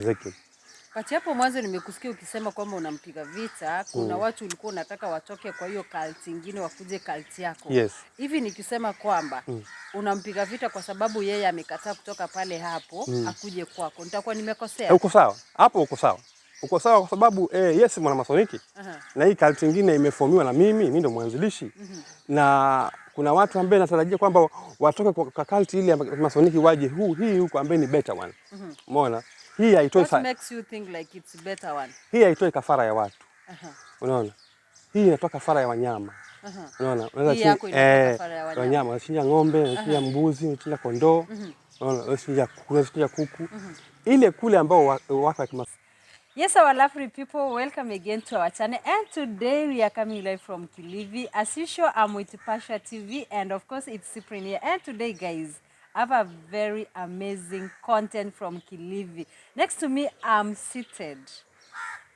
Ezekiel. Kati hapo mwanzo nimekusikia ukisema kwamba unampiga vita, kuna watu ulikuwa unataka watoke kwa hiyo cult nyingine wakuje cult yako. Yes. Hivi nikisema kwamba unampiga vita kwa sababu yeye amekataa kutoka pale hapo akuje kwako, nitakuwa nimekosea? Uko sawa. Hapo uko sawa. Uko sawa kwa sababu yes mwana masoniki. Na hii cult nyingine imeformiwa na mimi ndo mwanzilishi. Na kuna watu ambao natarajia kwamba watoke kwa cult ile ya masoniki waje hii huko ambaye ni better one. Umeona? Hii haitoi What makes you think like it's better one? Hii haitoi kafara ya watu. Unaona? Hii inatoa kafara ya wanyama. Unaona? Hii yako inatoa kafara ya wanyama. Unachinja ng'ombe, unachinja mbuzi, unachinja kondoo. Unaona? Unachinja kuku. Ile kule ambao wako kama. Yes, our lovely people, welcome again to our channel, and today we are coming live from Kilifi. As usual, I'm with Pasha TV, and of course it's Cyprian here. And today, guys, I have a very amazing content from Kilifi. Next to me, I'm seated.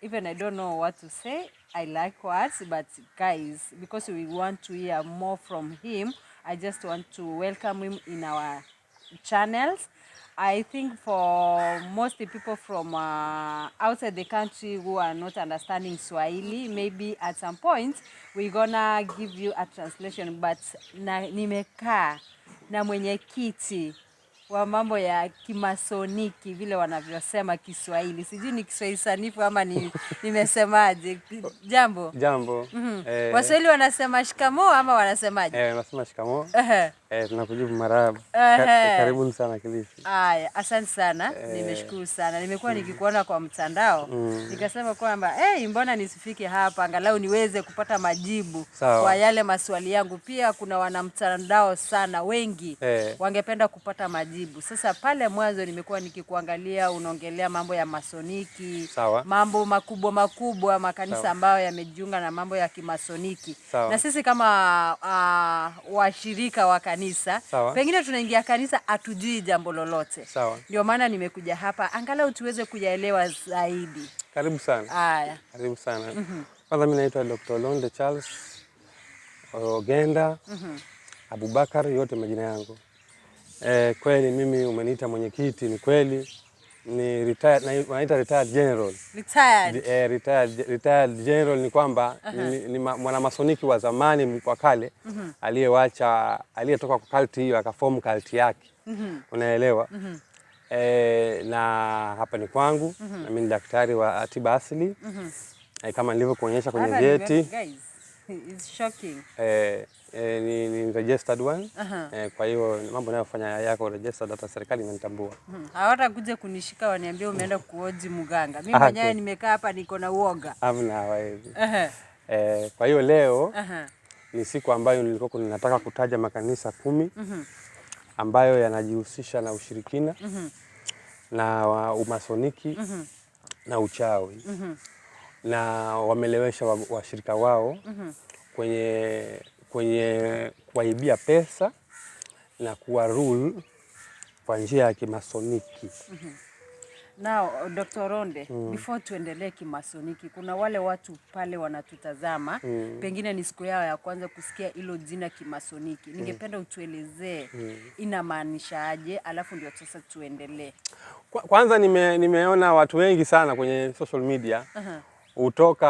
Even I don't know what to say. I like words, but guys, because we want to hear more from him, I just want to welcome him in our channels. I think for most people from outside the country who are not understanding Swahili, maybe at some point we're gonna give you a translation, but nimekaa na mwenyekiti wa mambo ya kimasoniki vile wanavyosema Kiswahili. Sijui ni Kiswahili sanifu ama nimesemaje. Jambo. Jambo. Waswahili wanasema shikamoo ama wanasemaje? Wanasema shikamoo. Tunakujibu marahaba. Karibuni sana Kilifi. Aya, asante sana. Nimeshukuru sana. Nimekuwa nikikuona kwa mtandao. Nikasema kwamba mbona nisifike hapa angalau niweze kupata majibu kwa yale maswali yangu. Pia kuna wanamtandao sana wengi wangependa kupata majibu. Sasa pale mwanzo nimekuwa nikikuangalia unaongelea mambo ya masoniki, mambo makubwa makanisa ambayo yamejiunga na mambo ya kimasoniki. Na sisi kama washirika wa kanisa, pengine tunaingia kanisa hatujui jambo lolote. Ndio maana nimekuja hapa angalau tuweze kuyaelewa zaidi. Karibu sana. Haya. Karibu sana. Kwanza mimi naitwa Dr. Olonde Charles Ogenda Abubakar, yote majina yangu. Kweli mimi umeniita mwenyekiti, ni kweli. Ni retired, wanaita retired general. Retired general ni kwamba ni mwana masoniki wa zamani kwa kale aliyetoka kwa cult hiyo akaform cult yake. Unaelewa? Na hapa ni kwangu, na mimi ni daktari wa tiba asili. Kama nilivyokuonyesha kwenye vyeti. It's shocking. Ni registered one. Kwa hiyo mambo ninayofanya yako registered, hata serikali inanitambua. Hawatakuja kunishika waniambie umeenda kuoji mganga. Mimi mwenyewe nimekaa hapa niko na uoga. Hamna hawezi. Kwa hiyo leo ni siku ambayo nilikuwa ninataka kutaja makanisa 10 ambayo yanajihusisha na ushirikina na umasoniki na uchawi. Na wamelewesha washirika wao kwenye kuwaibia pesa na kuwa rule kwa njia ya kimasoniki. Now, Dr. Olonde, before tuendelee kimasoniki, kuna wale watu pale wanatutazama, pengine ni siku yao ya kwanza kusikia hilo jina kimasoniki. Ningependa utuelezee inamaanisha aje, alafu ndio sasa tuendelee. Kwanza nimeona watu wengi sana kwenye social media. Utoka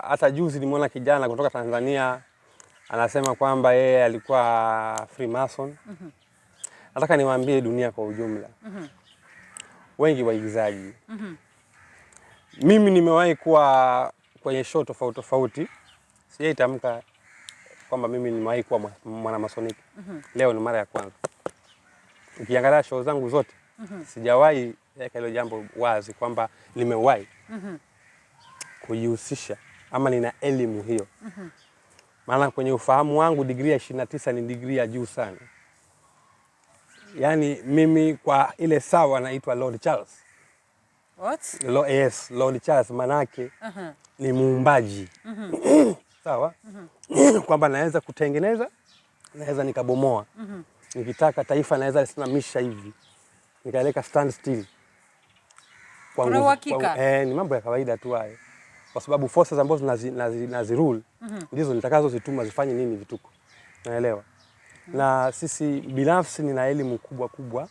hata juzi nimeona kijana kutoka Tanzania anasema kwamba yeye alikuwa Freemason. Nataka niwaambie dunia kwa ujumla. Wengi waigizaji. Mimi nimewahi kuwa kwenye show tofauti. Sijaitamka kwamba mimi nimewahi kuwa mwana masoniki. Leo ni mara ya kwanza. Ukiangalia show zangu zote, sijawahi weka hilo jambo wazi kwamba nimewahi kujihusisha ama nina elimu hiyo. Maana kwenye ufahamu wangu degree ya 29 ni degree ya juu sana. Yaani mimi kwa ile sawa naitwa Lord Charles. What? Yes, Lord Charles manake ni muumbaji. Sawa? Kwamba naweza kutengeneza, naweza nikabomoa. Nikitaka taifa naweza lisimamisha hivi. Nikaeleka stand still. Kuna uhakika? Ni mambo ya kawaida tu hayo. Kwa sababu forces ambazo nazirule ndizo nitakazozituma zifanye nini vituko. Naelewa. Na sisi binafsi nina elimu kubwa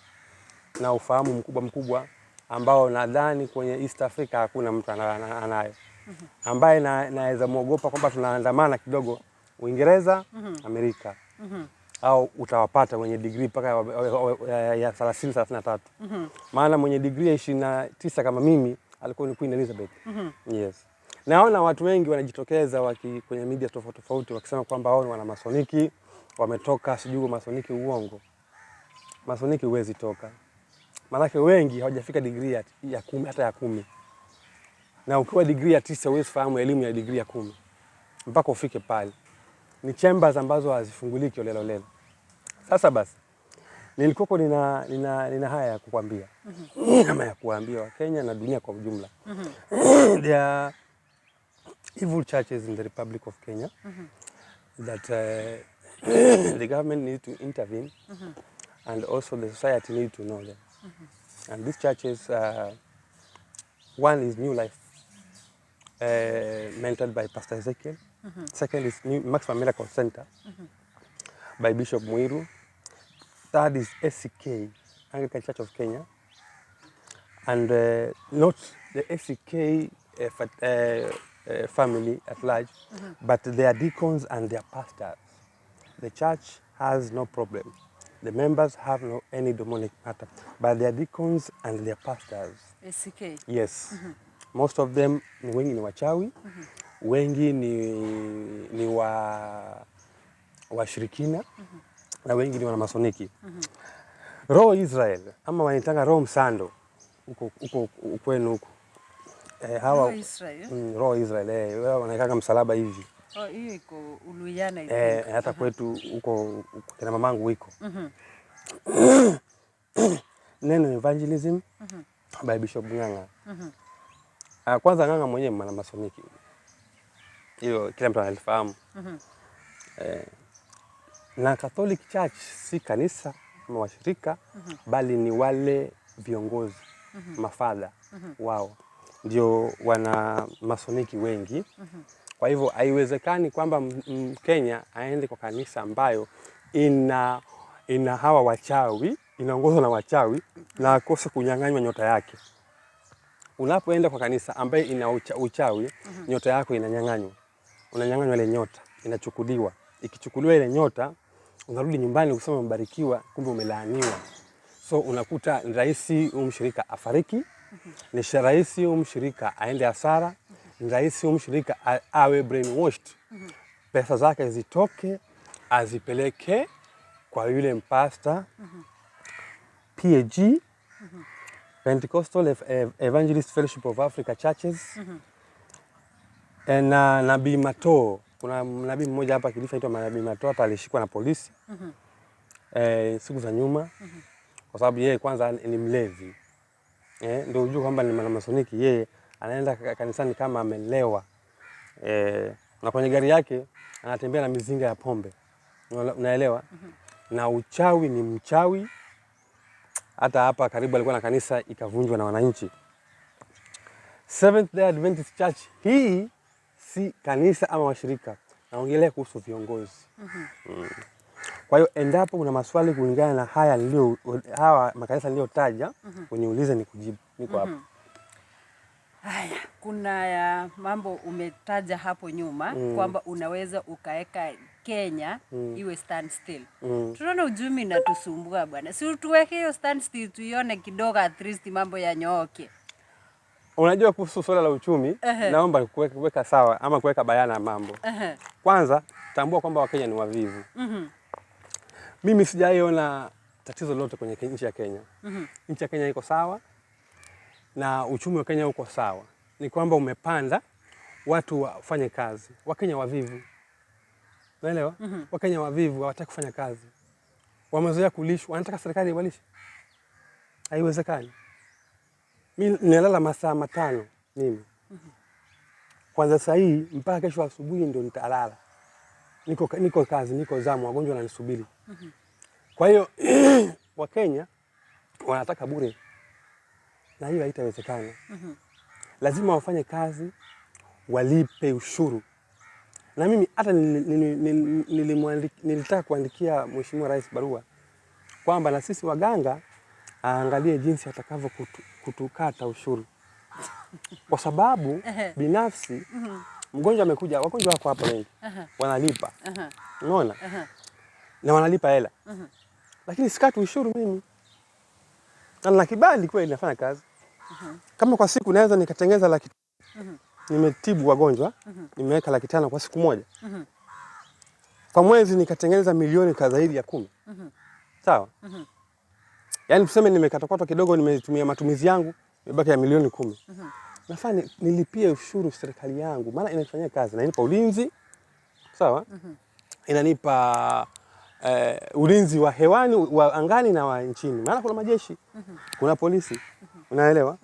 na ufahamu mkubwa ambao nadhani kwenye East Africa hakuna mtu anayo. Ambaye naweza muogopa kwamba tunaandamana kidogo Uingereza, Amerika. Au utawapata mwenye degree mpaka ya 30-33. Maana mwenye degree ya 29 kama mimi alikuwa ni Queen Elizabeth. Yes. Naona watu wengi wanajitokeza kwenye media tofauti wakisema kwamba wao ni wana masoniki, wametoka sijui masoniki. Uongo. Masoniki huwezi toka. Maana wengi hawajafika degree ya 10 hata ya 10. Na ukiwa degree ya 9 huwezi fahamu elimu ya degree ya 10. Mpaka ufike pale. Ni chambers ambazo hazifunguliki olelo. Sasa basi nilikuwa nina haya ya kukwambia. Kama ya kuambia Wakenya na dunia kwa ujumla. There are evil churches in the Republic of Kenya that the government need to intervene and also the society need to know them. And these churches, one is New Life, mentored by Pastor Ezekiel. Second is Maximum Miracle Center by Bishop Muiru. Third is SCK, Anglican Church of Kenya. And not the SCK family at large, but their deacons and their pastors. The church has no problem. The members have no any demonic matter, but their deacons and their pastors. SCK? Yes. Most of them, wengi ni wachawi, wengi ni washirikina, na wengi ni wana masoniki. Roho Israel, ama wanitanga Roho Msando, uko kwenu huko. Roho Israel? Roho Israel, wanaikanga msalaba hivi. Hiyo iko Uluyana hivi. Hata kwetu huko kina mamangu wiko. Neno evangelism by Bishop Mganga. Kwanza Mganga mwenyewe mwana masoniki. Hiyo kila mtu analifahamu. Na Catholic Church si kanisa kama washirika, bali ni wale viongozi, mafadha wao ndio wana masoniki wengi. Kwa hivyo haiwezekani kwamba Mkenya aende kwa kanisa ambayo ina hawa wachawi, inaongozwa na wachawi, na akose kunyang'anywa nyota yake. Unapoenda kwa kanisa ambaye ina uchawi, nyota yako inanyang'anywa. Unanyang'anywa ile nyota, inachukuliwa. Ikichukuliwa ile nyota, unarudi nyumbani ukisema mbarikiwa, kumbe umelaaniwa. So unakuta ni rahisi mshirika afariki, ni rahisi mshirika aende hasara, ni rahisi mshirika awe brainwashed. Pesa zake zitoke, azipeleke kwa yule mpasta, PAG, Pentecostal Evangelist Fellowship of Africa Churches, na Nabii Mato. Kuna nabii mmoja hapa Kilifi anaitwa Nabii Mato, hata alishikwa na polisi siku za nyuma, kwa sababu yeye kwanza ni mlevi. Ndio unajua kwamba ni masoniki, yeye anaenda kanisani kama amelewa. Na kwenye gari yake anatembea na mizinga ya pombe. Unaelewa? Na uchawi ni mchawi. Hata hapa karibu alikuwa na kanisa ikavunjwa na wananchi. Seventh Day Adventist Church hii si kanisa ama washirika. Naongelea kuhusu viongozi. Kwa hiyo endapo kuna maswali kulingana na hawa makanisa niliyotaja, uniulize nikujibu. Niko hapa. Haya, kuna mambo umetaja hapo nyuma kwamba unaweza ukaeka Kenya iwe stand still. Tunaona ujumi na tusumbua bwana. Si tuweke hiyo stand still tuione kidogo at least mambo yanyooke. Unajua kuhusu swala la uchumi, naomba kuweka sawa ama kuweka bayana mambo. Kwanza, tambua kwamba Wakenya ni wavivu. Mimi sijaiona tatizo lolote kwenye nchi ya Kenya. Nchi ya Kenya iko sawa na uchumi wa Kenya uko sawa. Ni kwamba umepanda, watu wafanye kazi. Wakenya wavivu. Unaelewa? Wakenya wavivu hawataka kufanya kazi. Wamezoea kulishwa, wanataka serikali iwalishe. Haiwezekani. Mimi nalala masaa 5 mimi. Kwanza saa hii mpaka kesho asubuhi ndio nitalala. Niko kazi, niko zamu, wagonjwa wananisubiri. Kwa hiyo Wakenya wanataka bure. Na hiyo haitawezekana. Lazima wafanye kazi, walipe ushuru. Na mimi hata nilitaka kuandikia Mheshimiwa Rais barua kwamba na sisi waganga aangalie jinsi atakavyo kutukata ushuru. Kwa sababu binafsi mgonjwa amekuja, wagonjwa wako hapa wengi. Wanalipa. Unaona? Na wanalipa hela. Lakini sikati ushuru mimi. Na kibali kweli nafanya kazi. Kama kwa siku naweza nikatengeza laki, nimetibu wagonjwa, nimeweka laki 5 kwa siku moja. Kwa mwezi nikatengeneza milioni zaidi ya 10. Sawa? Yaani tuseme nimekatwa kidogo, nimetumia matumizi yangu, imebaki ya milioni 10. Nafaa nilipie ushuru serikali yangu, maana inafanyia kazi, inanipa ulinzi. Sawa? Inanipa ulinzi wa hewani, wa angani na wa nchini. Maana kuna majeshi, kuna polisi. Unaelewa?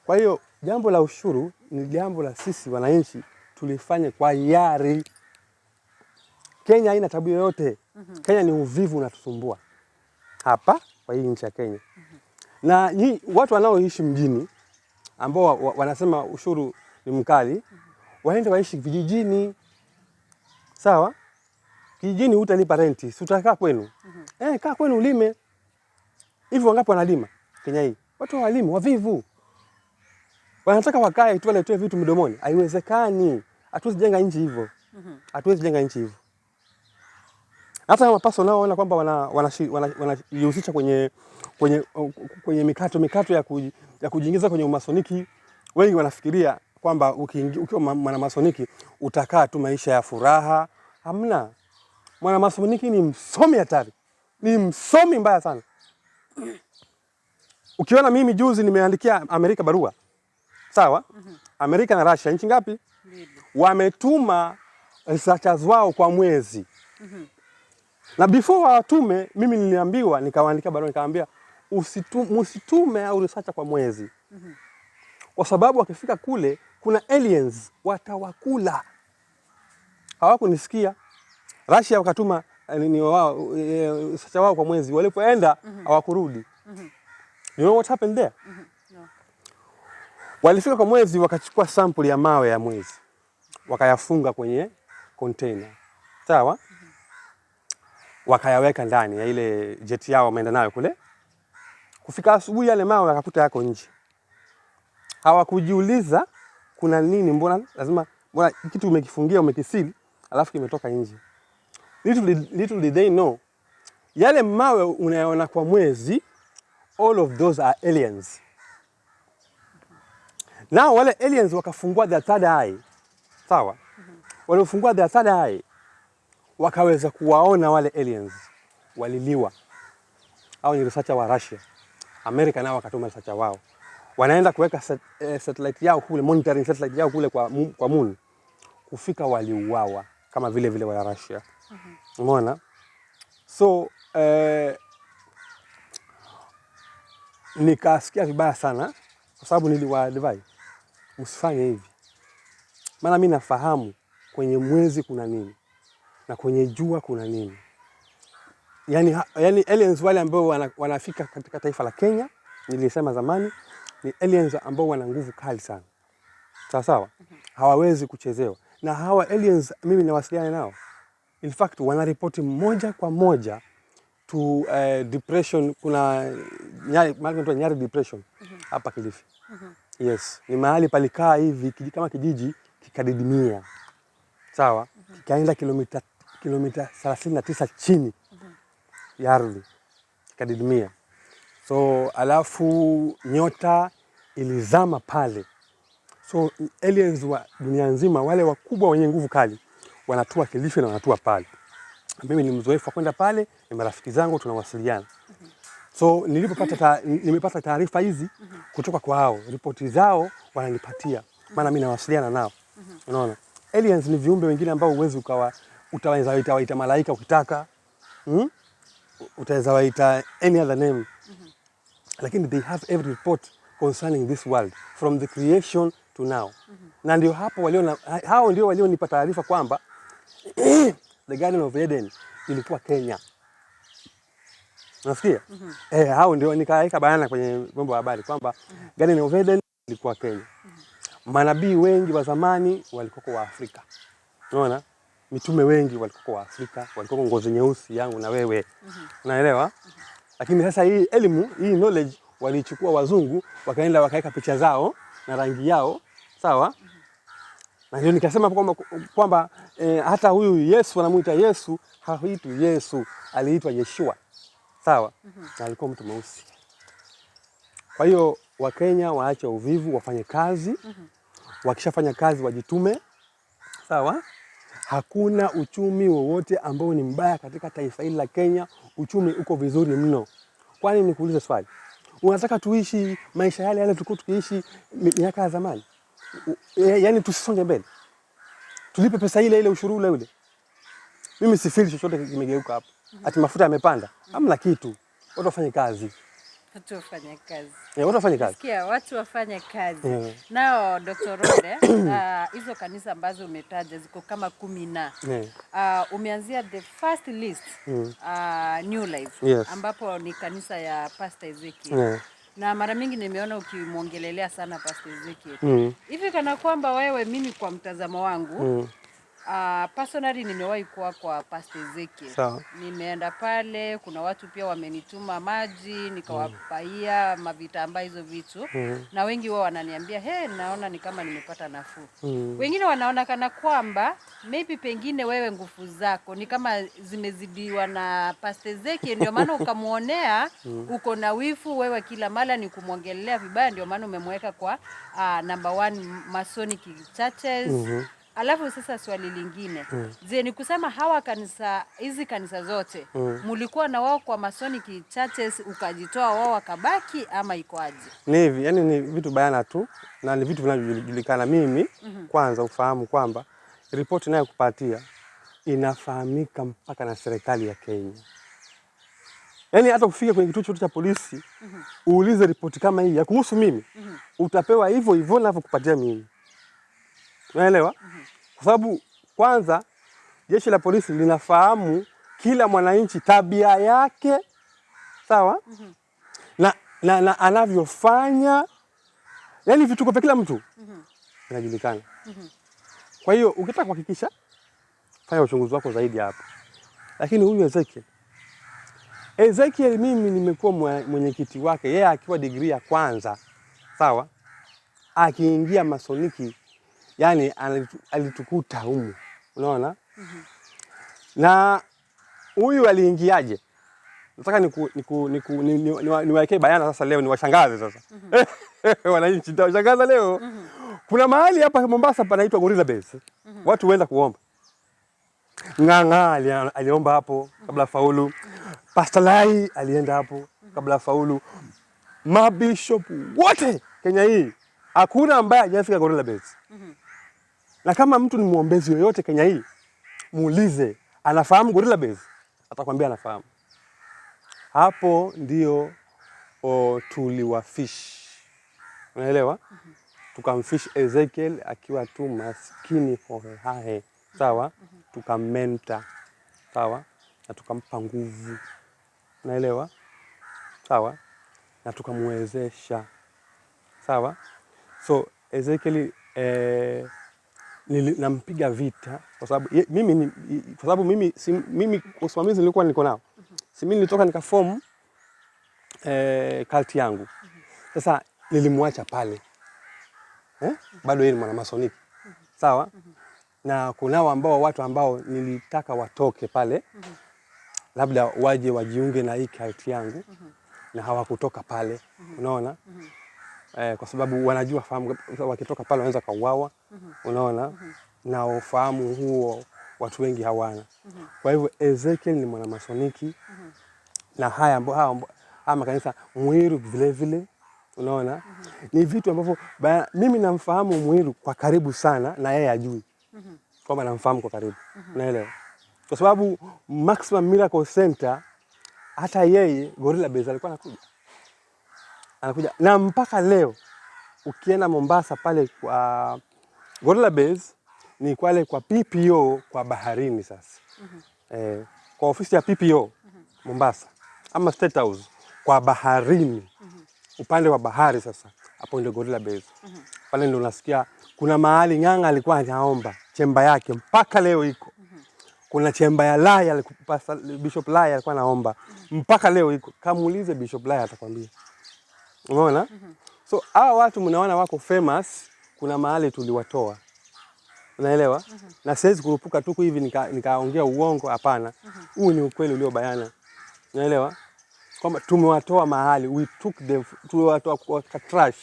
Kwa hiyo jambo la ushuru ni jambo la sisi wananchi tulifanye kwa hiari. Kenya haina tabia yoyote. Kenya ni uvivu unatusumbua. Hapa kwa hii nchi ya Kenya. Na watu wanaoishi mjini ambao wanasema ushuru ni mkali, waende waishi vijijini. Sawa? Kijijini hutalipa renti, si utakaa kwenu. Kaa kwenu ulime. Hivi wangapi wanalima Kenya hii? Watu walime, wavivu. Wanataka wakae tu waletewe vitu mdomoni. Haiwezekani. Hatuwezi jenga nchi hivyo. Hatuwezi jenga nchi hivyo. Hata mapaso nao wanaona kwamba wanajihusisha kwenye mikato ya kujiingiza kwenye umasoniki. Wengi wanafikiria kwamba ukiwa mwanamasoniki utakaa tu maisha ya furaha. Hamna. Mwanamasoniki ni msomi hatari. Ni msomi mbaya sana. Ukiona mimi juzi nimeandikia Amerika barua. Sawa? Amerika na Russia nchi ngapi? Wametuma researchers wao kwa mwezi. Na before watume, mimi niliambiwa, nikawaandikia barua, nikawaambia usitume au researcher kwa mwezi. Kwa sababu wakifika kule kuna aliens watawakula. Hawakunisikia. Russia wakatuma researcher wao kwa mwezi, walipoenda hawakurudi. You know what happened there? No. Walifika kwa mwezi, wakachukua sample ya mawe ya mwezi. Wakayafunga kwenye container. Sawa? Wakayaweka ndani ya ile jet yao wameenda nayo kule. Kufika asubuhi yale mawe wakakuta yako nje. Hawakujiuliza kuna nini, mbona kitu umekifungia umekisili alafu kimetoka nje. Little did they know. Yale mawe unayaona kwa mwezi, all of those are aliens. Now wale aliens wakafungua their third eye. Sawa? Walifungua their third eye. Wakaweza kuwaona wale aliens. Waliliwa. Hao ni researcher wa Russia. Amerika nao wakatuma researcher wao. Wanaenda kuweka satellite yao kule, monitoring satellite yao kule kwa moon. Kufika waliuawa kama vile wa Russia. Umeona? So nikasikia vibaya sana kwa sababu niliwaadvise usifanye hivi. Maana mimi nafahamu kwenye mwezi kuna nini na kwenye jua kuna nini. Yaani aliens wale ambao wanafika katika taifa la Kenya, nilisema zamani, ni aliens ambao wana nguvu kali sana. Sawa sawa? Hawawezi kuchezewa. Na hawa aliens mimi nawasiliana nao. In fact wanaripoti moja kwa moja to depression. Kuna Nyari depression hapa Kilifi. Yes, ni mahali palikaa hivi kama kijiji kikadidimia. Sawa? Kikaenda kilomita 39 chini ya ardhi kikadidimia. So alafu nyota ilizama pale. So aliens wa dunia nzima wale wakubwa wenye nguvu kali wanatua Kilifi na wanatua pale. Mimi ni mzoefu kwenda pale, ni marafiki zangu tunawasiliana. So nimepata taarifa hizi kutoka kwa hao. Ripoti zao wananipatia. Maana mimi nawasiliana nao. Unaona? Aliens ni viumbe wengine ambao utaweza waita malaika ukitaka. Utaweza waita any other name. Lakini they have every report concerning this world from the creation to now. Na ndio hapo hao ndio walionipa taarifa kwamba the Garden of Eden ilikuwa Kenya. Unasikia? Hao ndio nikaeka bayana kwenye vyombo vya habari kwamba Garden of Eden ilikuwa Kenya. Manabii wengi wa zamani walikuwa wa Afrika. Unaona? Mitume wengi walikuwa wa Afrika, walikuwa ngozi nyeusi yangu na wewe. Unaelewa? Lakini sasa hii elimu, hii knowledge walichukua wazungu wakaenda wakaweka picha zao na rangi yao, sawa? Na ndio nikasema kwamba hata huyu Yesu anamuita Yesu, haitwi Yesu, aliitwa Yeshua. Sawa? Na alikuwa mtu mweusi. Kwa hiyo Wakenya waache uvivu, wafanye kazi. Wakishafanya kazi wajitume. Sawa? Hakuna uchumi wowote ambao ni mbaya katika taifa hili la Kenya. Uchumi uko vizuri mno. Kwani nikuulize swali? Unataka tuishi maisha yale tulikuwa tukiishi miaka ya zamani? Yaani tusisonge mbele. Tulipe pesa ile ushuru ule. Mimi sifili chochote kimegeuka hapo. Ati mafuta yamepanda. Hamna kitu. Watu wafanye kazi. Watu wafanye kazi. Watu wafanye kazi. Sikia, watu wafanye kazi. Nao Dr. Olonde, hizo kanisa ambazo umetaja ziko kama 10 umeanzia the first list, New Life, yes, ambapo ni kanisa ya Pastor Ezekiel. Na mara mingi nimeona ukimwongelelea sana Pastor Ezekiel. Hivi kana kwamba wewe, mimi kwa mtazamo wangu, personally nimewahi kuwa kwa Pastor Ezekiel. Nimeenda pale, kuna watu pia wamenituma maji, nikawapaia mavitambaa hizo vitu. Na wengi wao wananiambia, naona ni kama nimepata nafuu. Wengine wanaona kana kwamba maybe pengine wewe nguvu zako ni kama zimezidiwa na Pastor Ezekiel, ndio maana ukamuonea, uko na wifu wewe, kila mara ni kumwongelea vibaya, ndio maana umemweka kwa number 1 Masonic churches. Alafu sasa swali lingine. Je, ni kusema hizi kanisa zote mulikuwa na wao kwa Masonic churches ukajitoa wao wakabaki ama iko aje? Ni hivi, yani ni vitu bayana tu na ni vitu vinavyojulikana. Mimi kwanza ufahamu kwamba ripoti nayo kupatia inafahamika mpaka na serikali ya Kenya. Yaani hata kufika kwenye kituo chote cha polisi uulize ripoti kama hii ya kuhusu mimi, utapewa hivyo ninavyokupatia mimi. Unaelewa? Kwa sababu kwanza jeshi la polisi linafahamu kila mwananchi tabia yake, sawa? Na anavyofanya, yaani vituko vya kila mtu vinajulikana. Kwa hiyo ukitaka kuhakikisha, fanya uchunguzi wako zaidi hapo. Lakini huyu Ezekiel mimi nimekuwa mwenyekiti wake, yeye akiwa degree ya kwanza, sawa? Akiingia Masoniki, yani alitukuta humu, unaona? Na huyu aliingiaje? Nataka niwaekee bayana sasa leo, niwashangaze sasa. Wananchi nitawashangaza leo. Kuna mahali hapa Mombasa panaitwa Gorilla Base. Watu huenda kuomba. Mganga aliomba hapo kabla faulu. Pastor Lai alienda hapo kabla faulu. Mabishop wote Kenya hii hakuna ambaye hajafika Gorilla Base. Na kama mtu ni muombezi yoyote Kenya hii, muulize anafahamu Gorilla Base, atakwambia anafahamu. Hapo ndio tuliwafish. Unaelewa? Tukamfish Ezekiel akiwa tu maskini hohehahe, sawa? Tukamenta, sawa? Na tukampa nguvu. Unaelewa? Sawa? Na tukamwezesha. Sawa? So Ezekiel nampiga vita kwa sababu mimi usimamizi nilikuwa niko nao. Si mimi nilitoka nikaform cult yangu. Sasa nilimwacha pale. Bado yeye ni mwana Masonic. Sawa? Na kunao watu ambao nilitaka watoke pale. Labda waje wajiunge na hii cult yangu. Na hawakutoka pale. Unaona? Kwa sababu wanajua fahamu wakitoka pale wanaweza kauawa. Unaona? Na ufahamu huo watu wengi hawana. Kwa hivyo Ezekiel ni mwana Masoniki. Na haya makanisa Mwiru vile vile, unaona? Ni vitu ambavyo mimi namfahamu Mwiru kwa karibu sana na yeye ajui. Kwamba namfahamu kwa karibu. Unaelewa? Kwa sababu Maximum Miracle Center hata yeye Gorilla Base alikuwa anakuja. Na mpaka leo ukienda Mombasa pale kwa Gorilla Base ni kwa PPO kwa baharini sasa. Kwa ofisi ya PPO Mombasa ama State House kwa baharini. Upande wa bahari sasa. Hapo ndio Gorilla Base. Pale ndio unasikia kuna mahali Mganga alikuwa anaomba chemba yake mpaka leo iko. Kuna chemba ya Lai Bishop Lai alikuwa anaomba mpaka leo iko. Kamuulize Bishop Lai atakwambia. Umeona? So hawa watu mnaona wako famous, kuna mahali tuliwatoa. Unaelewa? Na siwezi kurupuka tu hivi nikaongea uongo, hapana. Huu ni ukweli ulio bayana. Unaelewa? Kwamba tumewatoa mahali, we took them, tuliwatoa kwa trash,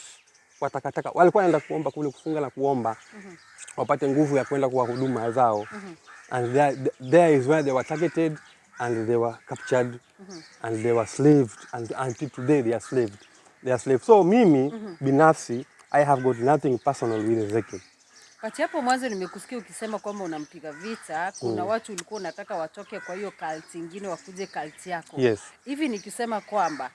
kwa takataka. Walikuwa wanaenda kuomba kule, kufunga na kuomba wapate nguvu ya kwenda kwa huduma zao. And there is where they were targeted and they were captured and they were slaved, and until today they are slaved. They are slaves. So mimi binafsi, I have got nothing personal with Ezekiel. Kati hapo mwanzo nimekusikia ukisema kwamba unampiga vita, kuna watu ulikuwa unataka watoke kwa hiyo cult nyingine wakuje cult yako. Yes. Hivi nikisema kwamba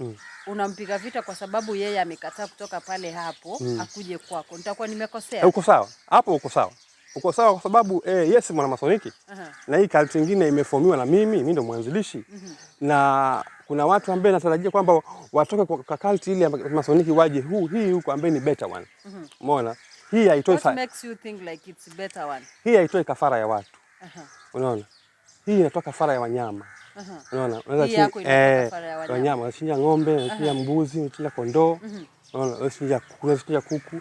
unampiga vita kwa sababu yeye amekataa kutoka pale hapo akuje kwako, nitakuwa nimekosea? Uko sawa. Hapo uko sawa. Uko sawa kwa sababu yes, mwana masoniki. Na hii cult nyingine imeformiwa na mimi ndo mwanzilishi. Na kuna watu ambao natarajia kwamba watoke kwa cult ile ya masoniki waje hii huko ambaye ni better one. Umeona? Hii haitoi What makes you think like it's better one? Hii haitoi kafara ya watu. Unaona? Hii inatoa kafara ya wanyama. Unaona? Unaweza kafara ya wanyama, unachinja ng'ombe, unachinja mbuzi, unachinja kondoo. Unaona? Unachinja kuku.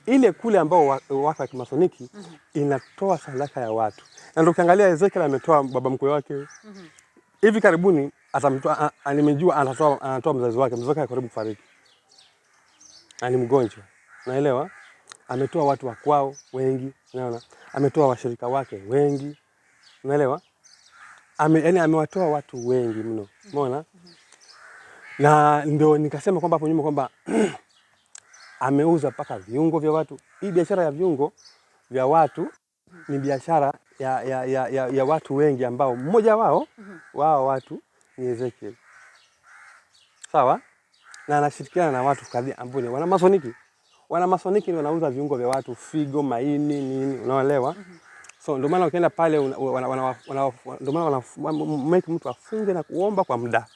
Ile kule ambao wako wa kimasoniki inatoa sadaka ya watu. Na ndio ukiangalia Ezekiel ametoa baba mkwe wake. Hivi karibuni atamtoa, nimejua anatoa mzazi wake karibu kufariki. Ni mgonjwa. Unaelewa? Ametoa watu wa kwao wengi, unaona? Ametoa washirika wake wengi. Unaelewa? Yaani amewatoa watu wengi mno. Umeona? Na ndio nikasema kwamba hapo nyuma kwamba ameuza paka viungo vya watu. Hii biashara ya viungo vya watu ni biashara ya watu wengi ambao mmoja wao watu ni Ezekiel. Sawa? Na anashirikiana na watu kadhaa ambao ni wana masoniki. Wana masoniki ndio wanauza viungo vya watu, figo, maini, nini, unaelewa? So ndio maana ukienda pale ndio maana make mtu afunge na kuomba kwa muda.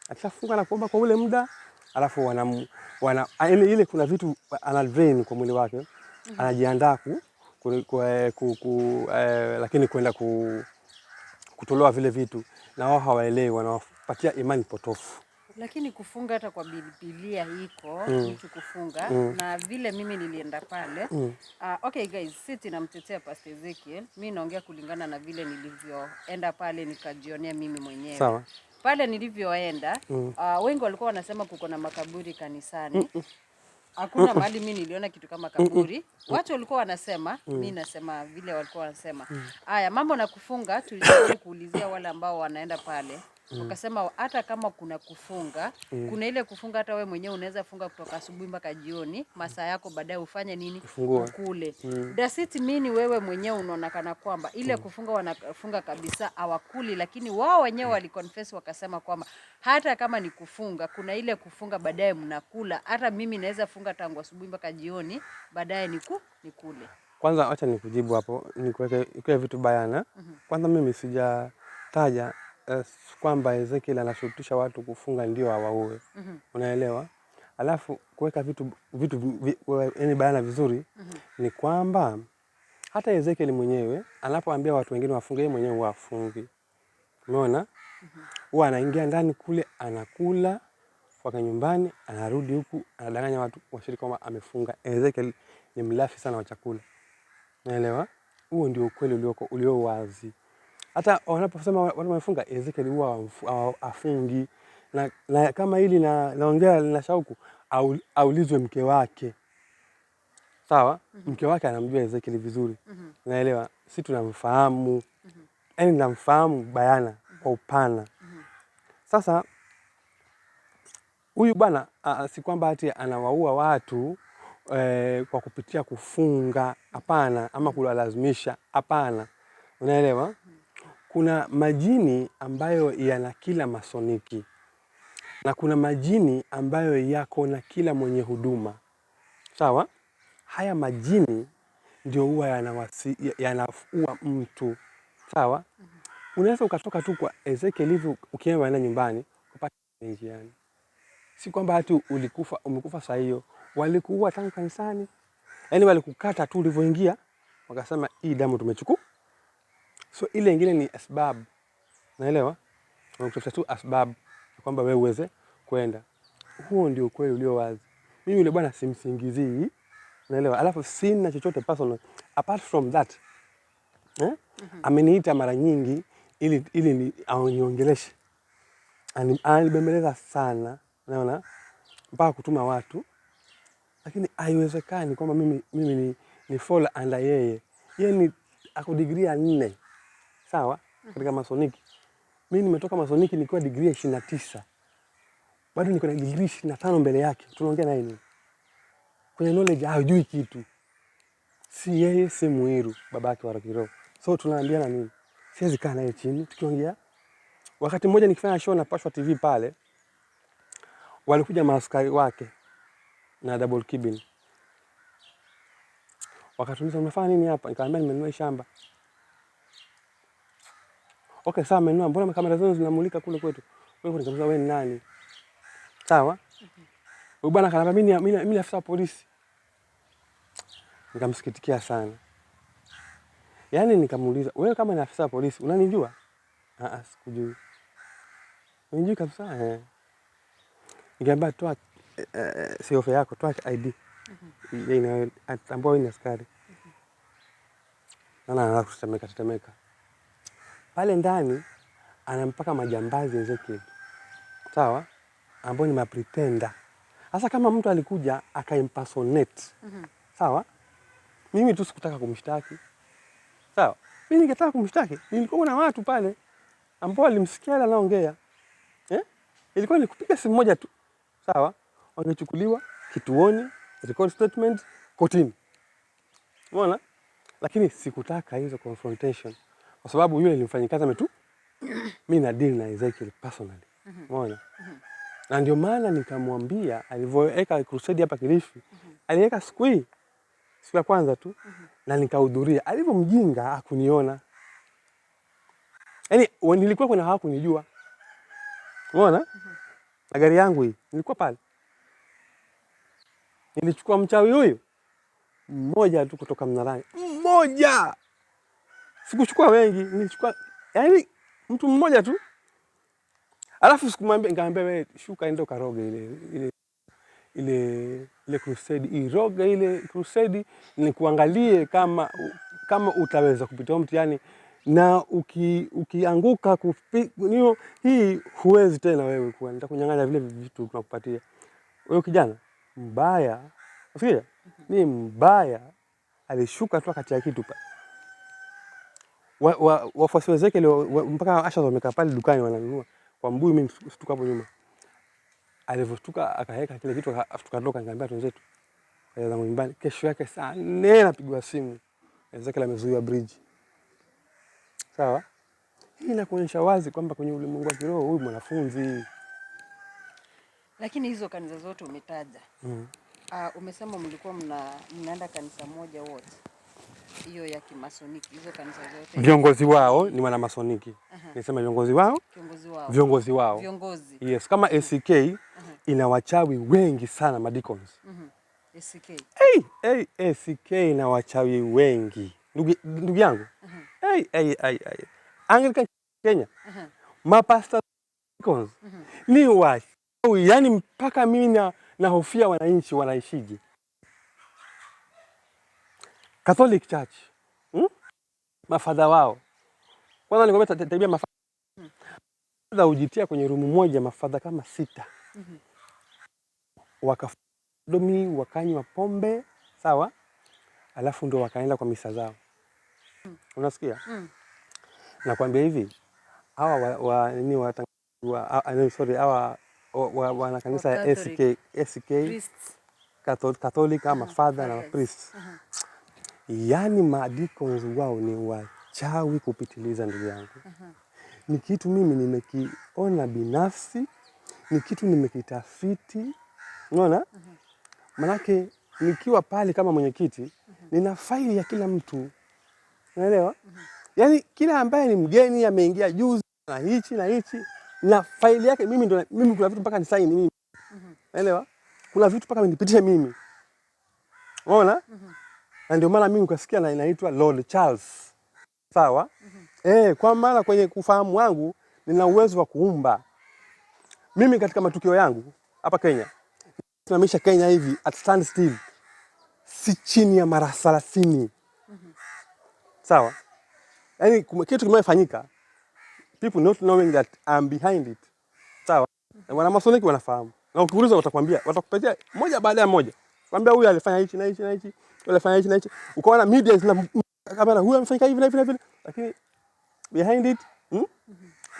Akishafunga na kuomba kwa ule muda, alafu ile kuna vitu ana drain kwa mwili wake. Anajiandaa lakini kwenda kutolewa vile vitu, na wao hawaelewi, wanawapatia imani potofu. Lakini kufunga hata kwa Biblia iko mtu kufunga na vile mimi nilienda pale. Okay guys, sisi namtetea Pastor Ezekiel. Mimi naongea kulingana na vile nilivyoenda pale nikajionea mimi mwenyewe. Sawa. Pale nilivyoenda, wengi walikuwa wanasema kuko na makaburi kanisani. Hakuna mahali mimi niliona kitu kama kaburi. Watu walikuwa wanasema, mimi nasema vile walikuwa wanasema. Haya, mambo na kufunga tulijaribu kuulizia wale ambao wanaenda pale. Wakasema hata kama kuna kufunga, kuna ile kufunga hata wewe mwenyewe unaweza funga kutoka asubuhi mpaka jioni, masaa yako baadaye ufanye nini? Ukule. Does it mean wewe mwenyewe unaonekana kwamba ile kufunga wanafunga kabisa hawakuli, lakini wao wenyewe waliconfess wakasema kwamba hata kama ni kufunga, kuna ile kufunga baadaye mnakula. Hata mimi naweza funga tangu asubuhi mpaka jioni, baadaye nikule. Kwanza acha nikujibu hapo, nikuweke vitu bayana. Kwanza mimi sijataja kwamba Ezekiel anashurutisha watu kufunga ndio hawaoe. Unaelewa? Alafu kuweka vitu yani bayana vizuri ni kwamba hata Ezekiel mwenyewe anapoambia watu wengine wafunge, yeye mwenyewe wafungi. Umeona? Huwa anaingia ndani kule, anakula kwa nyumbani, anarudi huku anadanganya watu washirika kwamba amefunga. Ezekiel ni mlafi sana wa chakula. Unaelewa? Huo ndio ukweli ulio wazi. Hata wanaposema watu wamefunga, Ezekiel huwa afungi. Na kama hili naongea na shauku, aulizwe mke wake. Sawa? Mke wake anamjua Ezekiel vizuri. Unaelewa? Sisi tunamfahamu. Yaani namfahamu bayana kwa upana. Sasa huyu bwana si kwamba ati anawaua watu kwa kupitia kufunga, hapana, ama kulalazimisha, hapana. Unaelewa? Kuna majini ambayo yana kila masoniki. Na kuna majini ambayo yako na kila mwenye huduma. Sawa? Haya majini ndio huwa yanaua mtu. Sawa? Unaweza ukatoka tu kwa Ezekiel hivi ukienda nyumbani kupata njiani. Si kwamba hata umekufa saa hiyo. Walikuua tangu kanisani. Yaani walikukata tu ulivyoingia, wakasema hii damu tumechukua. So ile nyingine ni asbab. Naelewa? Unatafuta tu asbab kwamba wewe uweze kwenda. Huo ndio kweli ulio wazi. Mimi yule bwana simsingizii, unaelewa? Alafu sina chochote personal apart from that. Ameniita mara nyingi ili niongeleshe. Anibembeleza sana, unaona? Mpaka kutuma watu. Lakini haiwezekani kwamba mimi ni fall under yeye. Yeye ni ako degree ya 4. Sawa? Katika masoniki. Mimi nimetoka masoniki nikiwa degree ya 29. Bado niko na degree 25 mbele yake. Tunaongea naye nini? Kwenye knowledge hajui kitu. Si yeye si Muiru, babake wa kiroho. So tunaambiana nini? Siwezi kaa naye chini tukiongea. Wakati mmoja nikifanya show na Pashwa TV pale, walikuja maaskari wake na double cabin. Wakatuuliza unafanya nini hapa? Nikamwambia nimenunua shamba. Okay, sawa amenunua. Mbona kamera zenu zinamulika kule kwetu? Wewe nikamwambia wewe ni nani? Sawa? Huyu bwana akaniambia mimi afisa wa polisi. Nikamsikitikia sana. Yaani nikamuuliza, wewe kama ni afisa wa polisi, unanijua? Sikujui. Unanijui kabisa? Nikamwambia toa siofe yako, toa ID. Yeye atambua wewe ni askari. Anaanza kutetemeka. Pale ndani anampaka majambazi Ezekiel. Sawa? Ambao ni mapretender. Sasa kama mtu alikuja akaimpersonate. Sawa? Mimi tu sikutaka kumshtaki. Sawa? Mimi ningetaka kumshtaki. Nilikuwa na watu pale ambao walimsikia yale anaongea. Ilikuwa ni kupiga simu moja tu. Sawa? Wangechukuliwa kituoni, record statement, kotini. Umeona? Lakini sikutaka hizo confrontation. Kwa sababu yule ni mfanyikazi ametu. Mimi na deal na Ezekiel personally. Umeona? Na ndio maana nikamwambia alivyoweka crusade hapa Kilifi, aliweka siku ya kwanza tu na nikahudhuria. Alivyomjinga hakuniona. Yaani nilikuwa kuna hawakunijua. Umeona? Na gari yangu hii nilikuwa pale. Nilichukua mchawi huyu mmoja tu kutoka Mnarani. Mmoja. Sikuchukua wengi, nilichukua yaani mtu mmoja tu. Alafu nikamwambia wewe shuka ende ukaroge ile crusade, iroge ile crusade nikuangalie kama utaweza kupita mtihani na ukianguka hii huwezi tena wewe kuwa nitakunyang'anya vile vitu tunakupatia. Wewe kijana mbaya. Usikia? Ni mbaya. Alishuka tu akatia kitu pa. Wafuasi wa Ezekiel mpaka Asha wamekaa pale dukani wananunua. Kwa mbuyu mimi mshtuka hapo nyuma. Alivyoshtuka akaweka kile kitu tukatoka nikamwambia wenzetu. Za nyumbani kesho yake saa 4 napigwa simu. Ezekiel amezuia bridge. Sawa? Hii inakuonyesha wazi kwamba kwenye ulimwengu wa kiroho huyu mwanafunzi. Lakini hizo kanisa zote umetaja. Umesema mlikuwa mnaenda kanisa moja wote. Hiyo ya kimasoniki, hizo kanisa zote. Viongozi wao ni wana masoniki. Nisema viongozi wao? Viongozi wao. Yes, kama ACK ina wachawi wengi sana madicons. ACK. ACK ina wachawi wengi. Ndugu yangu. Anglican Kenya. Mapasta deacons. Ni wachawi, yani mpaka mimi nahofia wananchi wanaishije. Catholic Church. Mafadha wao. Kwanza nikwambia tabia mafadha hujitia kwenye rumu moja mafadha kama 6. Wakadomi wakanywa pombe, sawa? Alafu ndo wakaenda kwa misa zao. Unasikia? Nakwambia hivi, hawa wana kanisa ya ACK Catholic ama father na priest. Yaani maadicons wao ni wachawi kupitiliza ndugu yangu. Ni kitu mimi nimekiona binafsi, ni kitu nimekitafiti. Unaona? Manake nikiwa pale kama mwenyekiti, nina faili ya kila mtu. Unaelewa? Yaani kila ambaye ni mgeni ameingia juzi na hichi na faili yake mimi kuna vitu mpaka ni sign mimi. Unaelewa? Kuna vitu mpaka nipitishe mimi. Unaona? Na ndio maana mimi ukasikia na inaitwa Lord Charles. Sawa? Kwa maana kwenye kufahamu wangu nina uwezo wa kuumba. Mimi katika matukio yangu hapa Kenya. Tunaamisha Kenya hivi at stand still. Si chini ya mara 30. Sawa? Yaani kitu kimefanyika. People not knowing that I'm behind it. Sawa? Na wana masoniki wanafahamu. Na ukiuliza watakwambia, watakupatia moja baada ya moja. Kwambia huyu alifanya hichi na hichi na hichi, yule alifanya hichi na hichi. Ukaona media zina kamera, huyu amefanya hivi na hivi na hivi. Lakini behind it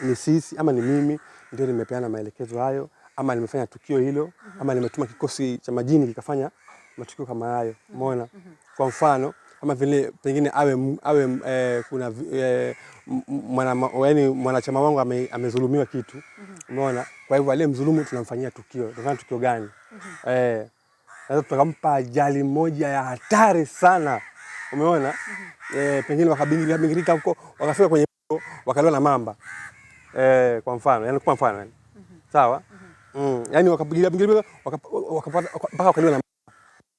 ni sisi ama ni mimi ndio nimepeana maelekezo hayo, ama nimefanya tukio hilo, ama nimetuma kikosi cha majini kikafanya matukio kama hayo. Umeona? Kwa mfano kama vile pengine kuna mwanachama wangu amezulumiwa kitu. Umeona? Kwa hivyo aliyemdhulumu tunamfanyia tukio. Tunafanya tukio gani? Sasa tukampa ajali moja ya hatari sana. Umeona? Pengine wakabingirika huko, wakafika kwenye wakaliwa na mamba. Kwa mfano, yani kwa mfano yani. Sawa? Yani wakabingirika wakapata mpaka wakaliwa na mamba.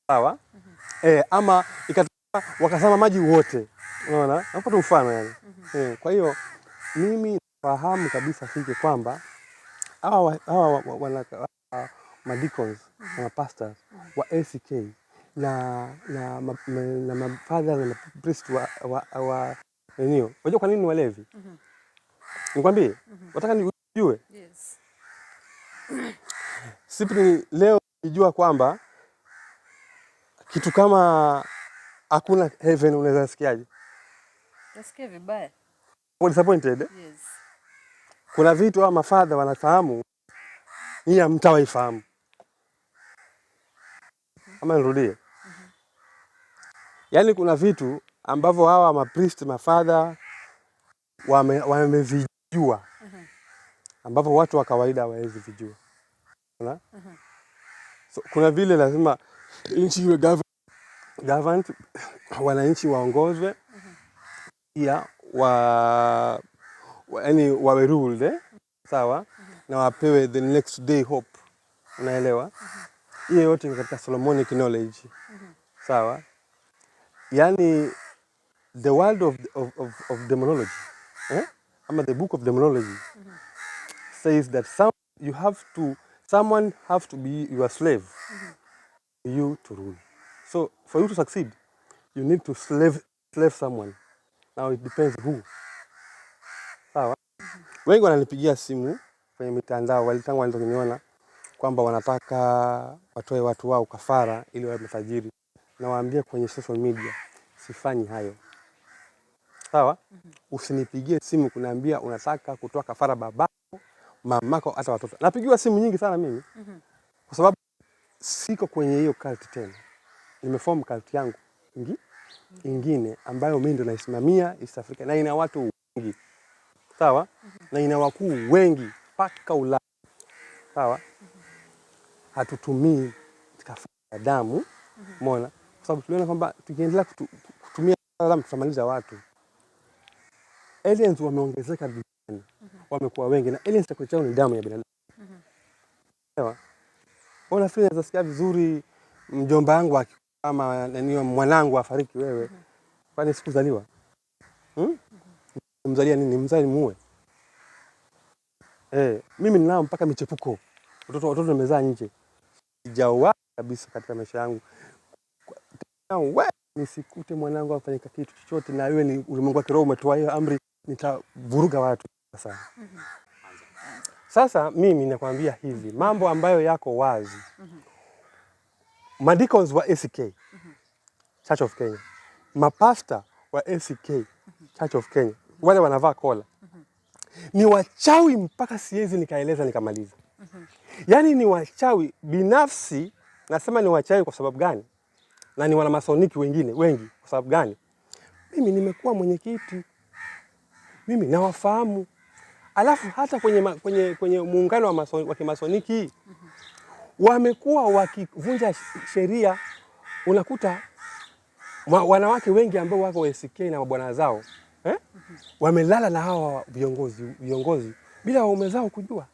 Sawa? Ama ikatoka wakazama maji wote. Unaona? Napata mfano yani. Kwa hiyo mimi nafahamu kabisa hiki kwamba hawa deacons na pastors wa ACK na mafathers na priest wa eneo. Unajua kwa nini ni walevi? Nikwambie, wataka nijue? Yes. Sipi leo nijua kwamba kitu kama hakuna heaven unaweza sikiaje? Nasikia vibaya. Disappointed? Yes. Kuna vitu hawa mafadha wanafahamu, nyinyi hamtawaifahamu. Ama nirudie. Yaani kuna vitu ambavyo hawa mapriest mafadha wamevijua. Ambavyo watu wa kawaida hawawezi vijua. Unaona? So, kuna vile lazima nchi iwe government, wananchi waongozwe, pia yani wawe ruled, sawa? Na wapewe the next day hope. Unaelewa? Hiyo yote ni katika Solomonic knowledge. Sawa? Yani the world of demonology, ama the book of demonology says that someone have to be your slave for you to rule. So for you to succeed, you need to slave someone. Now it depends who. Sawa? Wengi wananipigia simu kwenye mitandao walitoniona kwamba wanataka watoe watu wao kafara ili wawe matajiri. Na waambie kwenye social media, sifanyi hayo. Sawa? Usinipigie simu kuniambia unataka kutoa kafara babako, mamako, hata watoto. Napigiwa simu nyingi sana mimi. Kwa sababu siko kwenye hiyo cult tena. Nimeform cult yangu ingine ambayo mimi ndo naisimamia East Africa na ina watu wengi. Sawa? Na ina wakuu wengi mpaka Ulaya. Sawa? Hatutumii kafara damu. Umeona? Kwa sababu tuliona kwamba tukiendelea kutumia damu tutamaliza watu. Aliens wameongezeka duniani. Wamekuwa wengi na aliens chakula chao ni damu ya binadamu. Sawa? Ona fanya zasikia vizuri mjomba wangu kama mwanangu afariki wewe. Kwani sikuzaliwa? Mzalia nini? Mzali muue. Mimi ninao mpaka michepuko. Watoto nimezaa nje. Sijaoa kabisa katika maisha yangu. Wewe nisikute mwanangu afanyika kitu chochote na wewe ni ulimwengu wa kiroho umetoa hiyo amri, nitavuruga watu sana. Sasa mimi nakwambia hivi, mambo ambayo yako wazi. Deacons wa ACK, Church of Kenya. Mapasta wa ACK, Church of Kenya. Wale wanavaa kola. Ni wachawi mpaka siwezi nikaeleza nikamaliza. Yaani ni wachawi binafsi, nasema ni wachawi kwa sababu gani? Na ni wana masoniki wengi kwa sababu gani? Mimi nimekuwa mwenyekiti. Mimi nawafahamu. Alafu hata kwenye muungano wa kimasoniki wamekuwa wakivunja sheria. Unakuta wanawake wengi ambao wako ACK na mabwana zao wamelala na hawa viongozi bila waume zao kujua.